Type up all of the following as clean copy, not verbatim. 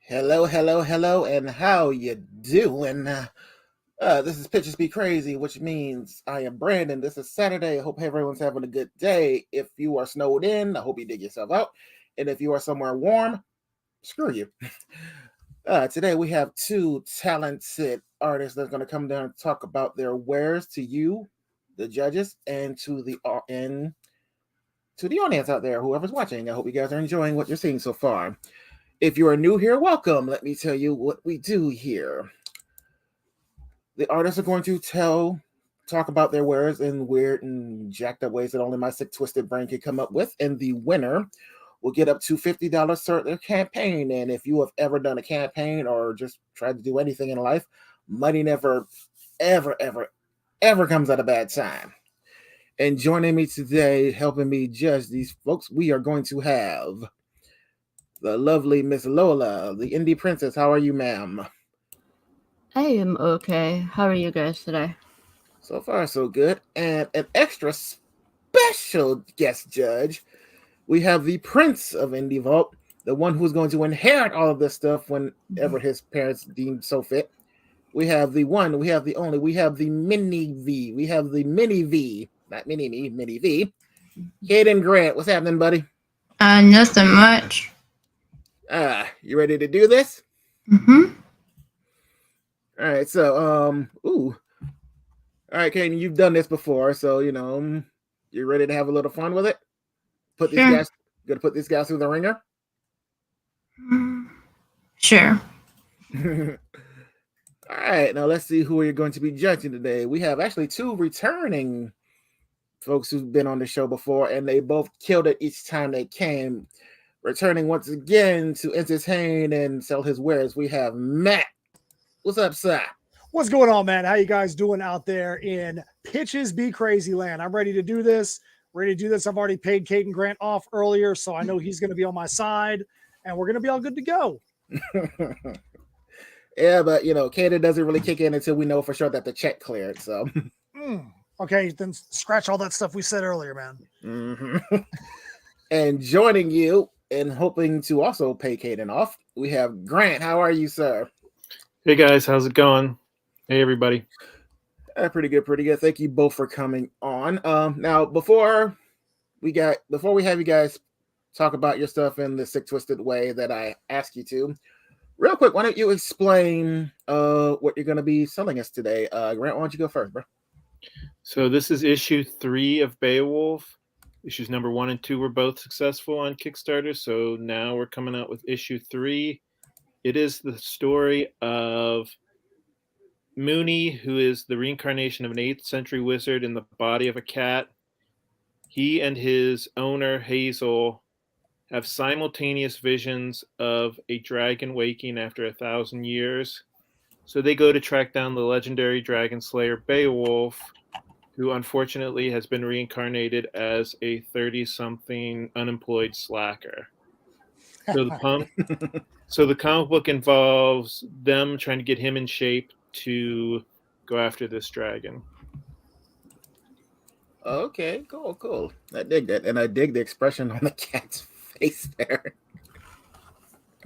Hello, hello, hello, and how you doing? This is Pitches Be Crazy, which means I am Brandon. This is Saturday. I hope everyone's having a good day. If you are snowed in, I hope you dig yourself out. And if you are somewhere warm, screw you. Today we have two talented artists that's going to come down and talk about their wares to you, the judges, and to the audience out there, whoever's watching. I hope you guys are enjoying what you're seeing so far. If you are new here, welcome. Let me tell you what we do here. The artists are going to talk about their wares in weird and jacked up ways that only my sick, twisted brain can come up with. And the winner will get up to $50 toward their campaign. And if you have ever done a campaign or just tried to do anything in life, money never, ever, ever, ever comes at a bad time. And joining me today, helping me judge these folks, we are going to have the lovely Miss Lola, the indie princess. How are you, ma'am? I am okay. How are you guys today? So far, so good. And an extra special guest judge, we have the Prince of Indie Vault, the one who's going to inherit all of this stuff whenever his parents deem so fit. We have the one, we have the only, we have the mini V, we have the mini V, not mini me, mini V. Varian Grant, what's happening, buddy? Nothing much. You ready to do this? Mm-hmm. All right, so all right, Kaden, you've done this before, so you're ready to have a little fun with it. Gonna put these guys through the ringer. Sure. All right, now let's see who you're going to be judging today. We have actually two returning folks who've been on the show before, and they both killed it each time they came. Returning once again to entertain and sell his wares, we have Matt. What's up, sir? What's going on, man? How you guys doing out there in Pitches Be Crazy land? I'm ready to do this. I've already paid Caden Grant off earlier, so I know he's going to be on my side, and we're going to be all good to go. Yeah, but Caden doesn't really kick in until we know for sure that the check cleared. So, okay, then scratch all that stuff we said earlier, man. Mm-hmm. And joining you and hoping to also pay Caden off, we have Grant. How are you, sir? Hey guys, how's it going? Hey everybody. Pretty good. Thank you both for coming on. Now before we have you guys talk about your stuff in the sick twisted way that I asked you to, real quick, why don't you explain what you're going to be selling us today? Grant, why don't you go first, bro? So this is issue 3 of Beowulf. Issues number 1 and 2 were both successful on Kickstarter, so now we're coming out with issue 3. It is the story of Mooney, who is the reincarnation of an 8th century wizard in the body of a cat. He and his owner, Hazel, have simultaneous visions of a dragon waking after 1,000 years. So they go to track down the legendary dragon slayer Beowulf, who unfortunately has been reincarnated as a 30-something unemployed slacker. So the comic book involves them trying to get him in shape to go after this dragon. Okay, cool. I dig that, and I dig the expression on the cat's face there.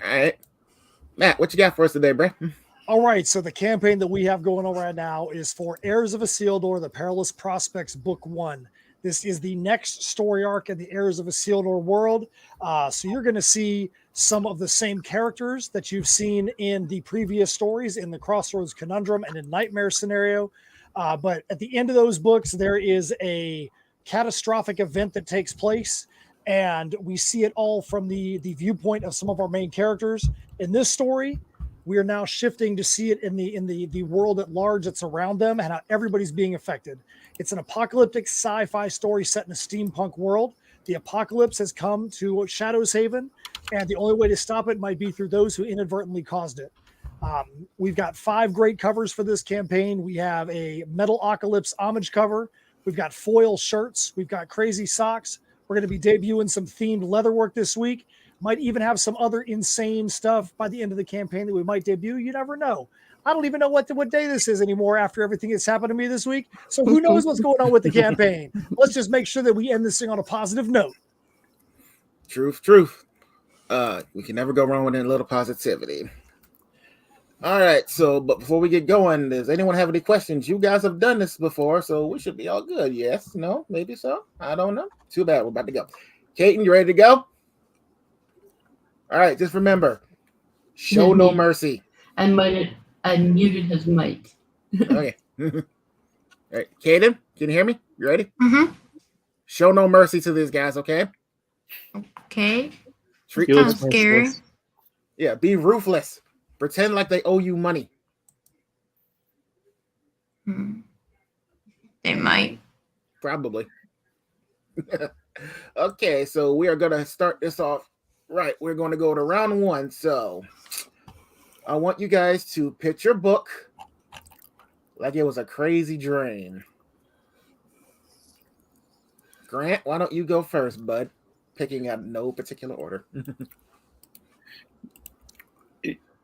All right, Matt, what you got for us today, bro? All right, so the campaign that we have going on right now is for Heirs of Isildur, the Perilous Prospects, Book 1. This is the next story arc in the Heirs of Isildur world. So you're going to see some of the same characters that you've seen in the previous stories in the Crossroads Conundrum and in Nightmare Scenario. But at the end of those books, there is a catastrophic event that takes place, and we see it all from the viewpoint of some of our main characters. In this story, we are now shifting to see it in the world at large that's around them and how everybody's being affected. It's an apocalyptic sci-fi story set in a steampunk world. The apocalypse has come to Shadow's Haven, and the only way to stop it might be through those who inadvertently caused it. We've got 5 great covers for this campaign. We have a Metalocalypse homage cover. We've got foil shirts. We've got crazy socks. We're going to be debuting some themed leatherwork this week. Might even have some other insane stuff by the end of the campaign that we might debut. You never know. I don't even know what day this is anymore after everything that's happened to me this week. So who knows what's going on with the campaign? Let's just make sure that we end this thing on a positive note. Truth. We can never go wrong with a little positivity. All right, so but before we get going, does anyone have any questions? You guys have done this before, so we should be all good. Yes, no, maybe so. I don't know. Too bad. We're about to go. Kaiten, you ready to go? All right, just remember, show no mercy. I muted his mic. Okay. All right, Kaiten, can you hear me? You ready? Mm-hmm. Show no mercy to these guys, okay? Okay. Treat Feel them. Sounds scary. Yeah, be ruthless. Pretend like they owe you money. They might. Probably. Okay, so we are going to start this off. Right, we're going to go to round one. So I want you guys to pitch your book like it was a crazy dream. Grant, why don't you go first, bud? Picking out no particular order.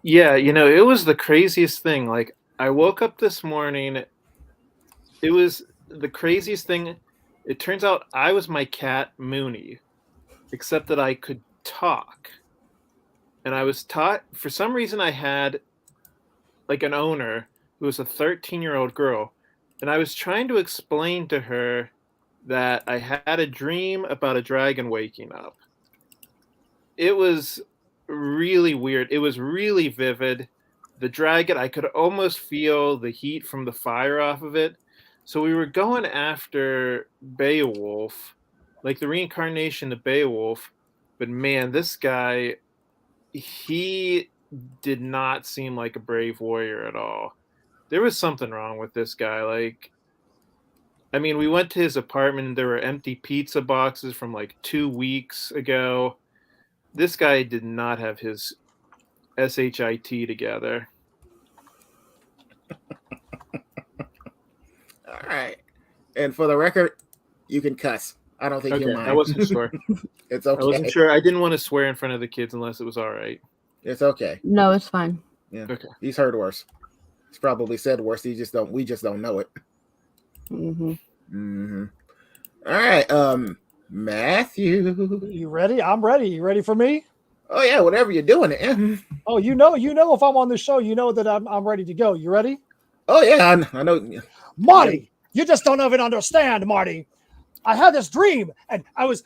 Yeah, it was the craziest thing. Like, I woke up this morning. It was the craziest thing. It turns out I was my cat, Mooney, except that I could talk. And I was taught, for some reason, I had like an owner who was a 13-year-old girl. And I was trying to explain to her that I had a dream about a dragon waking up. It was really weird. It was really vivid. The dragon, I could almost feel the heat from the fire off of it. So we were going after Beowulf, like the reincarnation of Beowulf. But man, this guy, he did not seem like a brave warrior at all. There was something wrong with this guy. Like, I mean, we went to his apartment and there were empty pizza boxes from like 2 weeks ago. This guy did not have his SHIT together. All right. And for the record, you can cuss. I don't think you'll mind. I wasn't sure. It's okay. I wasn't sure. I didn't want to swear in front of the kids unless it was all right. It's okay. No, it's fine. Yeah. Okay. He's heard worse. He's probably said worse. We just don't know it. Mm-hmm. All right. Matthew. You ready? I'm ready. You ready for me? Oh yeah, whatever you're doing it. Oh, you know, if I'm on the show, you know that I'm ready to go. You ready? Oh yeah, I know. Marty, you just don't even understand, Marty. I had this dream, and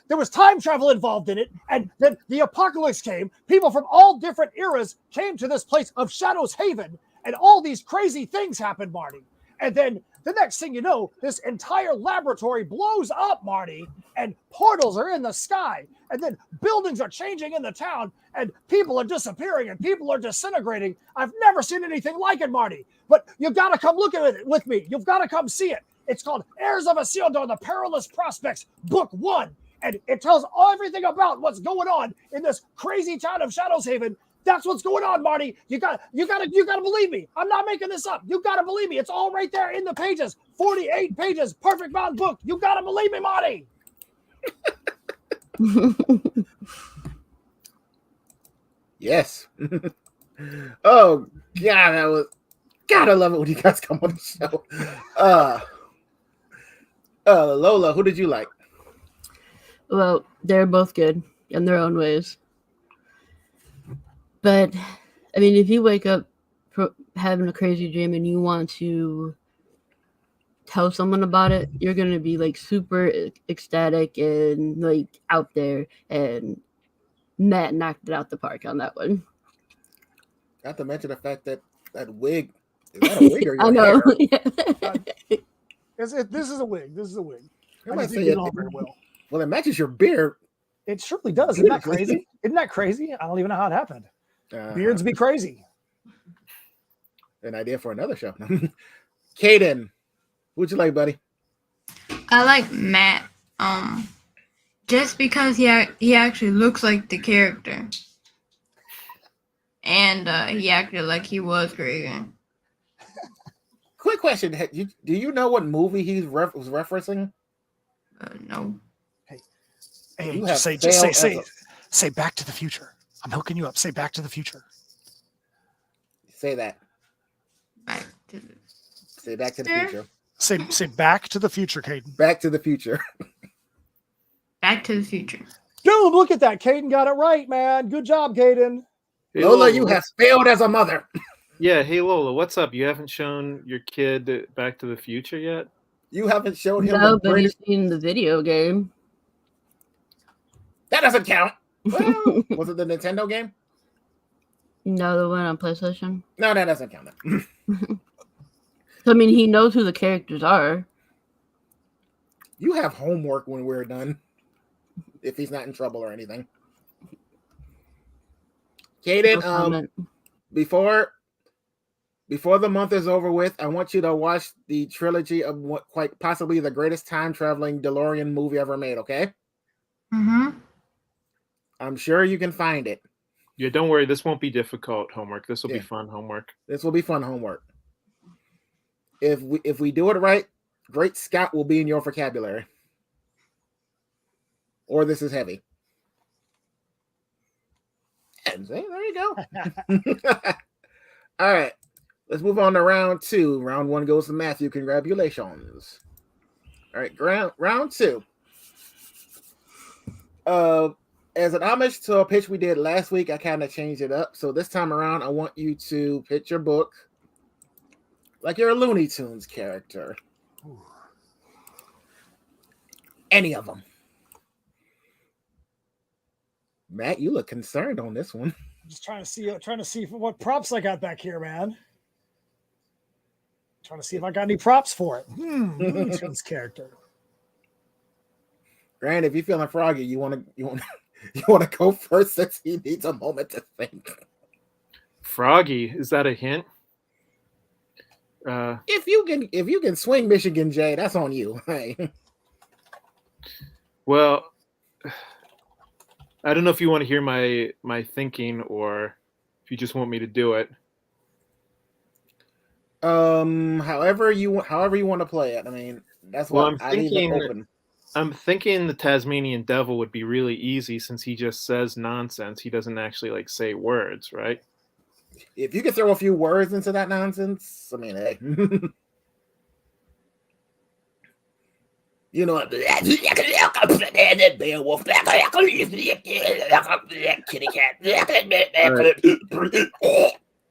there was time travel involved in it, and then the apocalypse came. People from all different eras came to this place of Shadow's Haven, and all these crazy things happened, Marty. And then the next thing you know, this entire laboratory blows up, Marty, and portals are in the sky, and then buildings are changing in the town, and people are disappearing, and people are disintegrating. I've never seen anything like it, Marty. But you've got to come look at it with me. You've got to come see it. It's called Heirs of Isildur, the Perilous Prospects, Book 1. And it tells everything about what's going on in this crazy town of Shadow's Haven. That's what's going on, Marty. You gotta believe me. I'm not making this up. You gotta believe me. It's all right there in the pages. 48 pages, perfect bound book. You gotta believe me, Marty. Yes. Oh God, I love it when you guys come on the show. Lola, who did you like? Well, they're both good in their own ways. But, I mean, if you wake up having a crazy dream and you want to tell someone about it, you're going to be, like, super ecstatic and, like, out there. And Matt knocked it out the park on that one. Not to mention the fact that wig, is that a wig or your I know. hair? This is a wig. This is a wig. I I might just say didn't get it, it on very well. well, it matches your beard. It surely does. Isn't that crazy? Isn't that crazy? I don't even know how it happened. Beards be crazy. An idea for another show. Kaden, who'd you like, buddy? I like Matt. Just because he actually looks like the character, and he acted like he was crazy. Quick question: do you know what movie he was referencing? No. Hey, You just have say Back to the Future. I'm hooking you up. Say Back to the Future. Say that. Back to the Say Back to the Sure. Future. Say Back to the Future, Caden. Back to the Future. Back to the Future. Boom! Look at that. Caden got it right, man. Good job, Caden. Hey, Lola, you have failed as a mother. Yeah, hey Lola, what's up? You haven't shown your kid Back to the Future yet? You haven't showed him No, the but he's greatest. seen the video game. That doesn't count. Well, was it the Nintendo game? No, the one on PlayStation. No, that doesn't count. So, I mean, he knows who the characters are. You have homework when we're done. If he's not in trouble or anything. No Caden, comment. before the month is over with, I want you to watch the trilogy of what quite possibly the greatest time traveling DeLorean movie ever made, okay? Mm-hmm. I'm sure you can find it. Yeah, don't worry. This won't be difficult homework. This will be Yeah. fun homework. This will be fun homework. If we do it right, Great Scott will be in your vocabulary. Or this is heavy. And there you go. All right. Let's move on to round 2. Round 1 goes to Matthew. Congratulations. All right, round 2. As an homage to a pitch we did last week, I kind of changed it up. So this time around, I want you to pitch your book like you're a Looney Tunes character. Ooh. Any of them. Matt, you look concerned on this one. Just trying to see what props I got back here, man. Trying to see if I got any props for it. Looney Tunes character. Grant, if you're feeling froggy, you want to go first since he needs a moment to think. Froggy, is that a hint? If you can swing Michigan J, that's on you. Hey. Well, I don't know if you want to hear my thinking or if you just want me to do it. However you want to play it. I mean, that's Well, what I leave it open. I'm thinking the Tasmanian Devil would be really easy since he just says nonsense. He doesn't actually say words, right? If you could throw a few words into that nonsense, I mean, hey. You know what? Beowulf. Kitty cat.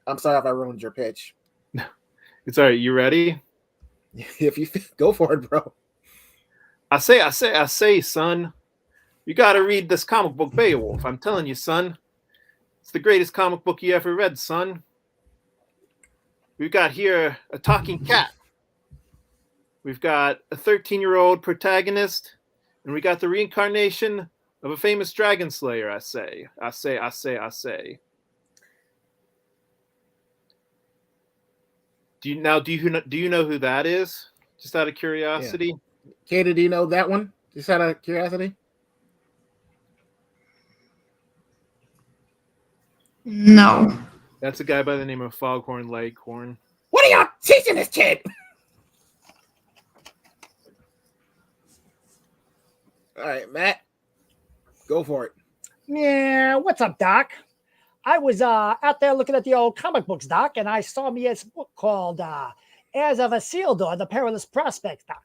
I'm sorry if I ruined your pitch. It's all right. You ready? If you go for it, bro. I say, son. You got to read this comic book, Beowulf. I'm telling you, son. It's the greatest comic book you ever read, son. We've got here a talking cat. We've got a 13-year-old protagonist, and we got the reincarnation of a famous dragon slayer. I say. Do you know who that is? Just out of curiosity. Yeah. Katie, do you know that one? Just out of curiosity. No. That's a guy by the name of Foghorn Leghorn. What are y'all teaching this kid? All right, Matt, go for it. Yeah, what's up, Doc? I was out there looking at the old comic books, Doc, and I saw me a book called Heirs of Isildur, the Perilous Prospects, Doc.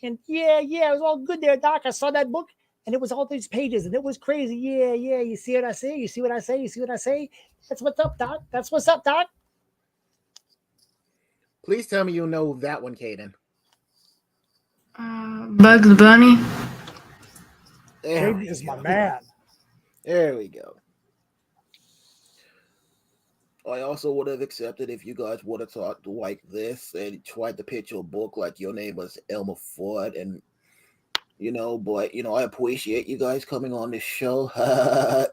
And yeah, it was all good there, Doc. I saw that book, and it was all these pages, and it was crazy. Yeah, you see what I say? You see what I say? You see what I say? That's what's up, Doc. That's what's up, Doc. Please tell me you know that one, Caden. Bugs Bunny. There Caden we is go. my man. There we go. I also would have accepted if you guys would have talked like this and tried to pitch your book like your name was Elmer Fudd, and but I appreciate you guys coming on this show. All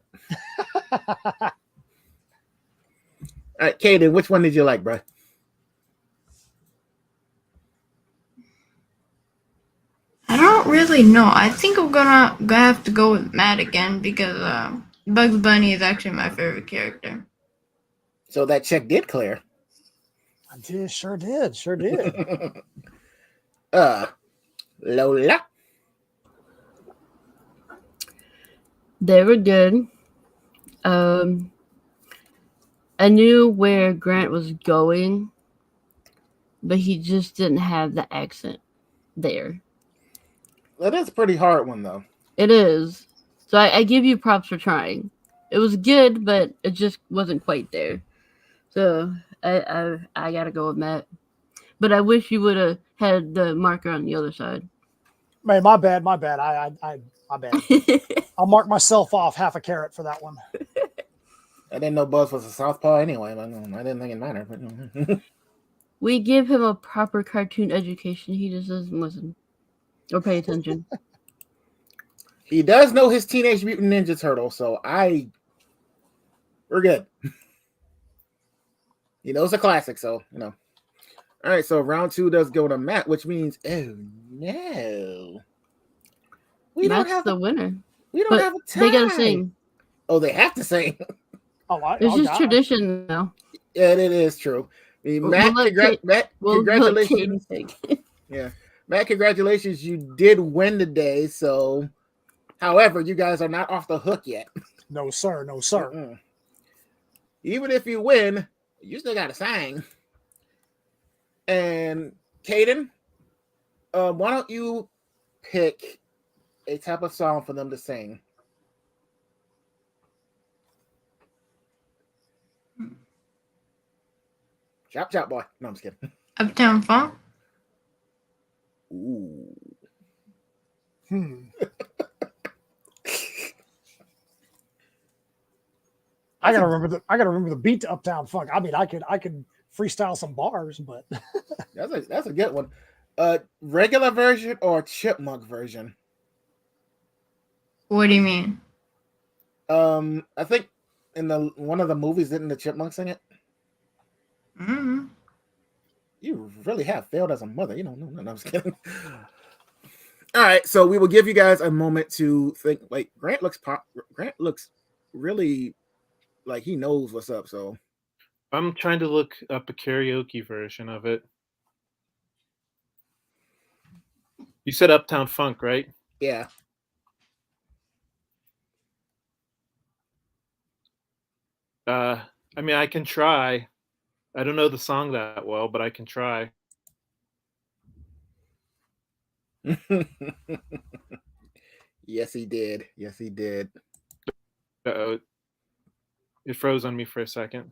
right, Caden, which one did you like, bro? I don't really know. I think I'm gonna have to go with Matt again because Bugs Bunny is actually my favorite character. So that check did clear. I did, sure did. Lola. They were good. I knew where Grant was going, but he just didn't have the accent there. That is a pretty hard one, though. It is. So I give you props for trying. It was good, but it just wasn't quite there. So I gotta go with Matt. But I wish you would have had the marker on the other side. Man, my bad. My bad. My bad. I'll mark myself off half a carrot for that one. I didn't know Buzz was a southpaw anyway. But I didn't think it mattered. But We give him a proper cartoon education. He just doesn't listen or pay attention. he does know his Teenage Mutant Ninja Turtle, so we're good. He knows a classic, so All right, so round 2 does go to Matt, which means oh no, we Matt's don't have the winner. we don't But have a tie. they gotta sing. Oh, they have to sing. It's just tradition now. Yeah, it is true. I mean, Matt, congratulations. Yeah, Matt, congratulations. You did win today. So, however, you guys are not off the hook yet. No, sir. No, sir. Mm-mm. Even if you win, you still got to sing. And Caden, why don't you pick a type of song for them to sing? Chop, chop, boy. No, I'm just kidding. Uptown Funk. Ooh. I gotta remember the beat to Uptown Funk. I mean, I could freestyle some bars, but that's a good one. Regular version or chipmunk version? What do you mean? I think in one of the movies, didn't the chipmunk sing it? Mm-hmm. You really have failed as a mother. You don't know. No, I'm just kidding. All right, so we will give you guys a moment to think. Like Grant looks really like he knows what's up. So I'm trying to look up a karaoke version of it. You said Uptown Funk, right? yeah. I mean, I can try. I don't know the song that well, but I can try. Yes, he did. Yes, he did. Uh-oh. It froze on me for a second.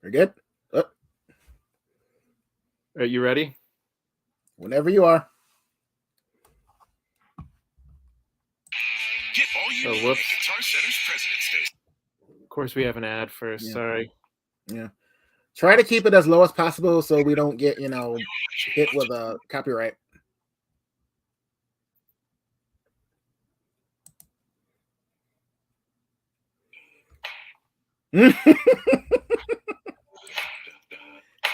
We're good. Are you ready? Whenever you are. Get all you need at Guitar Center's President's Day. Of course, we have an ad first. Yeah. Sorry. Yeah. Try to keep it as low as possible so we don't get, hit with a copyright.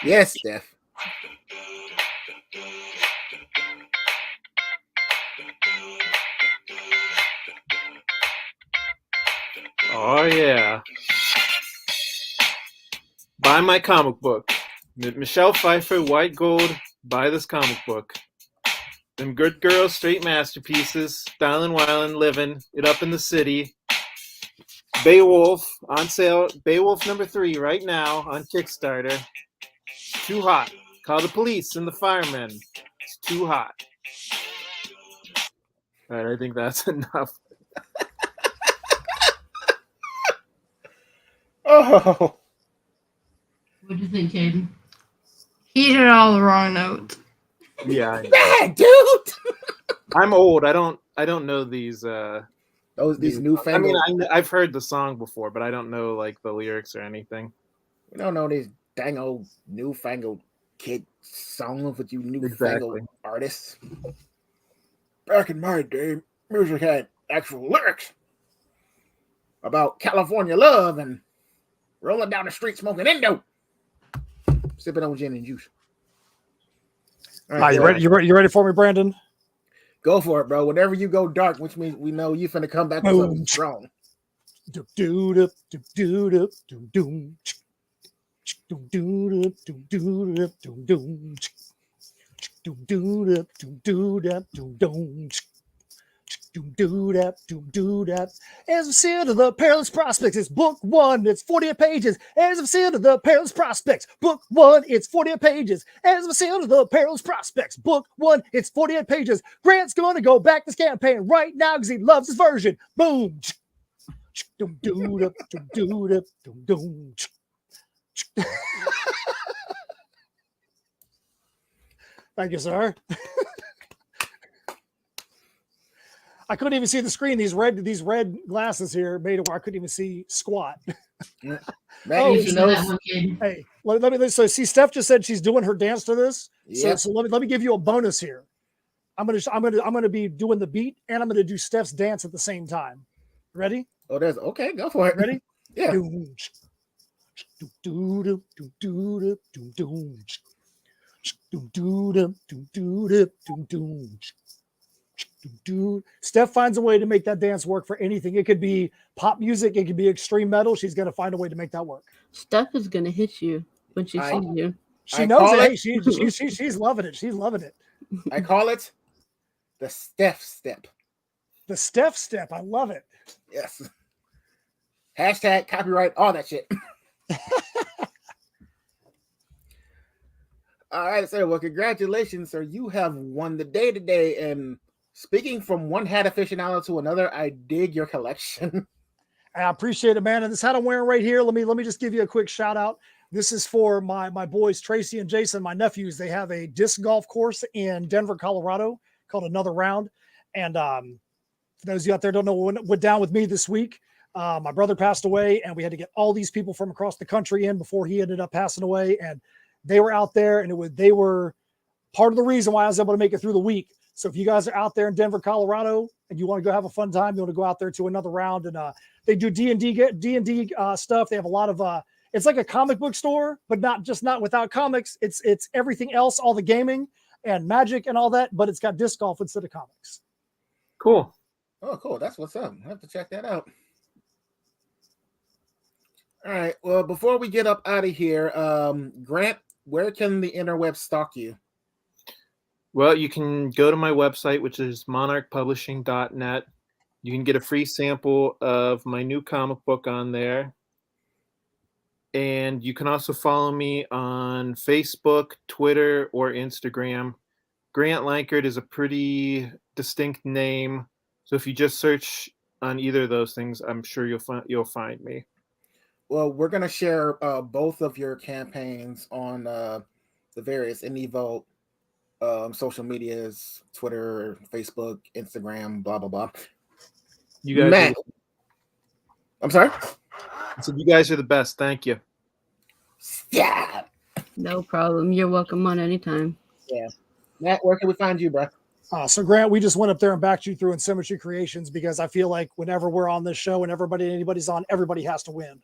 Yes, Steph. Oh, yeah. Buy my comic book. Michelle Pfeiffer, White Gold. Buy this comic book. Them good girls, straight masterpieces. Stylin', wildin', living it up in the city. Beowulf on sale. Beowulf #3 right now on Kickstarter. Too hot. Call the police and the firemen. It's too hot. All right, I think that's enough. Oh. What do you think, Caden? He hit all the wrong notes. Yeah, Man, dude. I'm old. I don't know these. These newfangled. I mean, I've heard the song before, but I don't know like the lyrics or anything. We don't know these dang old newfangled kid songs with you newfangled artists. Back in my day, music had actual lyrics about California love and rolling down the street smoking Indo, sipping on gin and juice. All right, you ready? You ready for me, Brandon? Go for it, bro. Whenever you go dark, which means we know you finna come back with something strong. Doom-doo-dap, doom-doo-dap. Heirs of Isildur, the Perilous Prospects. It's book 1. It's 48 pages. Heirs of Isildur, the Perilous Prospects. Book 1. It's 48 pages. Heirs of Isildur, the Perilous Prospects. Book 1. It's 48 pages. Grant's going to go back this campaign right now because he loves his version. Boom. Doom-doo-dap, doom-doo-dap, doom-doom. Thank you, sir. I couldn't even see the screen. These red glasses here made it where I couldn't even see squat. Maggie, Oh, she knows. Hey, let me. So see, Steph just said she's doing her dance to this. Yep. So let me give you a bonus here. I'm gonna be doing the beat and I'm gonna do Steph's dance at the same time. Ready? Oh, there's okay. Go for it. Ready? Yeah. Steph finds a way to make that dance work for anything. It could be pop music, it could be extreme metal. She's gonna find a way to make that work. Steph is gonna hit you when she sees you. She I knows call it. it- Hey, she's loving it. She's loving it. I call it the Steph step. The Steph step. I love it. Yes. Hashtag copyright, all that shit. All right, sir. Well, congratulations, sir. You have won the day today. And speaking from one hat aficionado to another, I dig your collection. I appreciate it, man. And this hat I'm wearing right here, let me just give you a quick shout out. This is for my boys, Tracy and Jason, my nephews. They have a disc golf course in Denver, Colorado called Another Round. And for those of you out there who don't know what went down with me this week, my brother passed away and we had to get all these people from across the country in before he ended up passing away. And they were out there and they were part of the reason why I was able to make it through the week. So if you guys are out there in Denver, Colorado, and you want to go have a fun time, you want to go out there to Another Round, and they do D&D stuff. They have a lot of it's like a comic book store, but not without comics. It's everything else, all the gaming and magic and all that, but it's got disc golf instead of comics. Cool. Oh, cool. That's what's up. I have to check that out. All right. Well, before we get up out of here, Grant, where can the interweb stalk you? Well, you can go to my website, which is monarchpublishing.net. You can get a free sample of my new comic book on there. And you can also follow me on Facebook, Twitter, or Instagram. Grant Lankard is a pretty distinct name. So if you just search on either of those things, I'm sure you'll find me. Well, we're going to share both of your campaigns on the various Indie Vote social medias, Twitter, Facebook, Instagram, blah, blah, blah. You guys, Matt, I'm sorry? so you guys are the best. Thank you. Yeah. No problem. You're welcome on anytime. Yeah. Matt, where can we find you, bro? So Grant, we just went up there and backed you through in Symmetry Creations because I feel like whenever we're on this show and anybody's on, everybody has to win.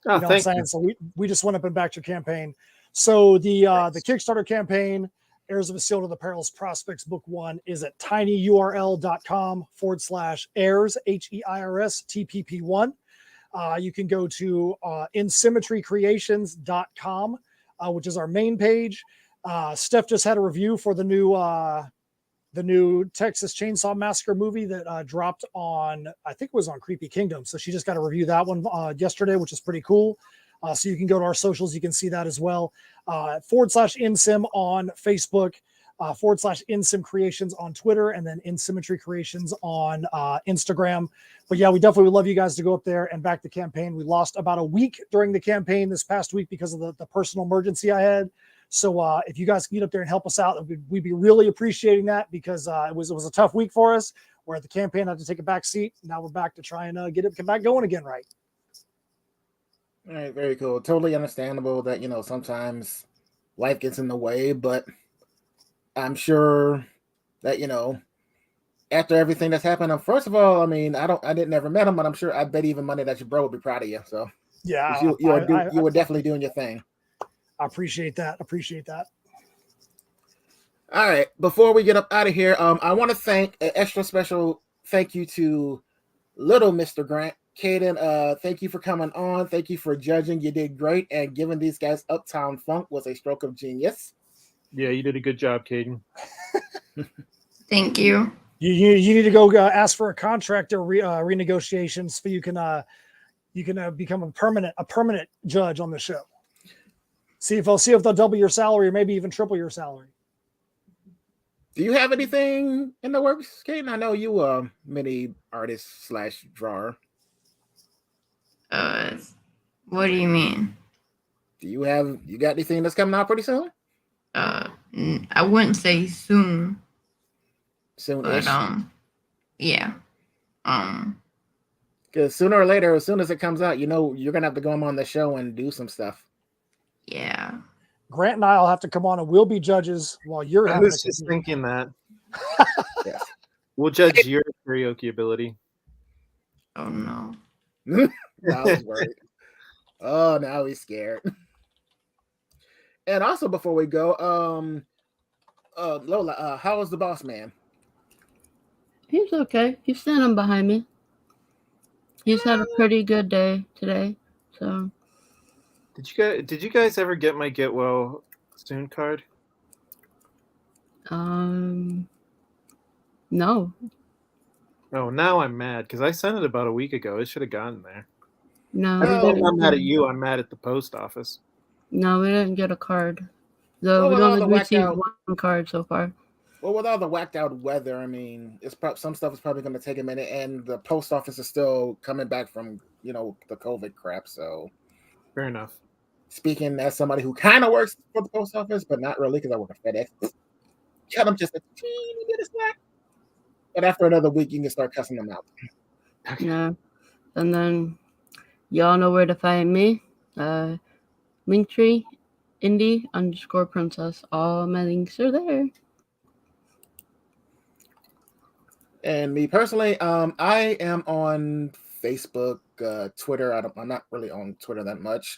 Oh, You know what I'm thank saying? you. So we just went up and backed your campaign. So the Kickstarter campaign, Heirs of Isildur, the Perilous Prospects, Book 1, is at tinyurl.com/heirs, HEIRS, TPP1. You can go to insymmetrycreations.com, which is our main page. Steph just had a review for the new Texas Chainsaw Massacre movie that dropped on, I think it was on Creepy Kingdom. So she just got to review that one yesterday, which is pretty cool. So you can go to our socials. You can see that as well. /InSim on Facebook, /InSim Creations on Twitter, and then In Symmetry Creations on Instagram. But yeah, we definitely would love you guys to go up there and back the campaign. We lost about a week during the campaign this past week because of the personal emergency I had. So if you guys can get up there and help us out, we'd be really appreciating that because it was a tough week for us where the campaign had to take a back seat. Now we're back to try and get back going again, right? All right, very cool. Totally understandable that, sometimes life gets in the way, but I'm sure that, after everything that's happened, first of all, I didn't ever met him, but I'm sure I bet even money that your bro would be proud of you. So Yeah, you were definitely doing your thing. I appreciate that. All right. Before we get up out of here, I want to thank an extra special thank you to little Mr. Grant. Caden, thank you for coming on. Thank you for judging. You did great. And giving these guys Uptown Funk was a stroke of genius. Yeah, you did a good job, Caden. Thank you. You need to go ask for a contractor renegotiation so you can become a permanent judge on the show. See if they'll double your salary or maybe even triple your salary. Do you have anything in the works, Kaden? I know you mini artist / drawer. What do you mean? Do you got anything that's coming out pretty soon? I wouldn't say soon. Soon-ish. But yeah. Because sooner or later, as soon as it comes out, you're gonna have to go on the show and do some stuff. Yeah. Grant and I'll have to come on and we'll be judges while you're I having was just thinking that. Yes. We'll judge your karaoke ability. Oh no. Now he's worried. Oh, now he's scared. And also, before we go, Lola, how was the boss man? He's okay. He's standing behind me. He's had a pretty good day today. So Did you guys ever get my get well soon card? no. Oh, now I'm mad because I sent it about a week ago. It should have gotten there. No, Well, we I'm didn't not mad at get- you. I'm mad at the post office. No, we didn't get a card. Though Well, we with all only the whacked received out- one card so far. Well, with all the whacked out weather, I mean, some stuff is probably going to take a minute, and the post office is still coming back from the COVID crap. So, Fair enough. speaking as somebody who kind of works for the post office, but not really because I work at FedEx, cut them just a teeny bit of slack. But after another week, you can start cussing them out. Yeah. And then y'all know where to find me. Linktree, indie_princess. All my links are there. And me personally, I am on Facebook, Twitter. I'm not really on Twitter that much.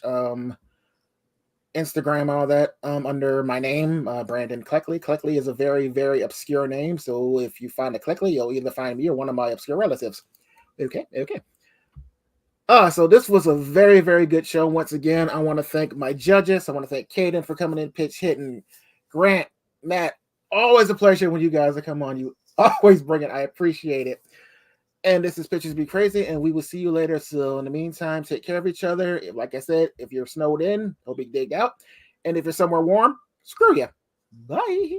Instagram, all that, under my name, Brandon Cleckley. Cleckley is a very, very obscure name. So if you find a Cleckley, you'll either find me or one of my obscure relatives. Okay. So this was a very, very good show. Once again, I want to thank my judges. I want to thank Kaden for coming in, pitch hitting. Grant, Matt, always a pleasure when you guys are come on. You always bring it. I appreciate it. And this is Pictures Be Crazy, and we will see you later. So in the meantime, take care of each other. Like I said, if you're snowed in, hope you dig out. And if you're somewhere warm, screw you. Bye.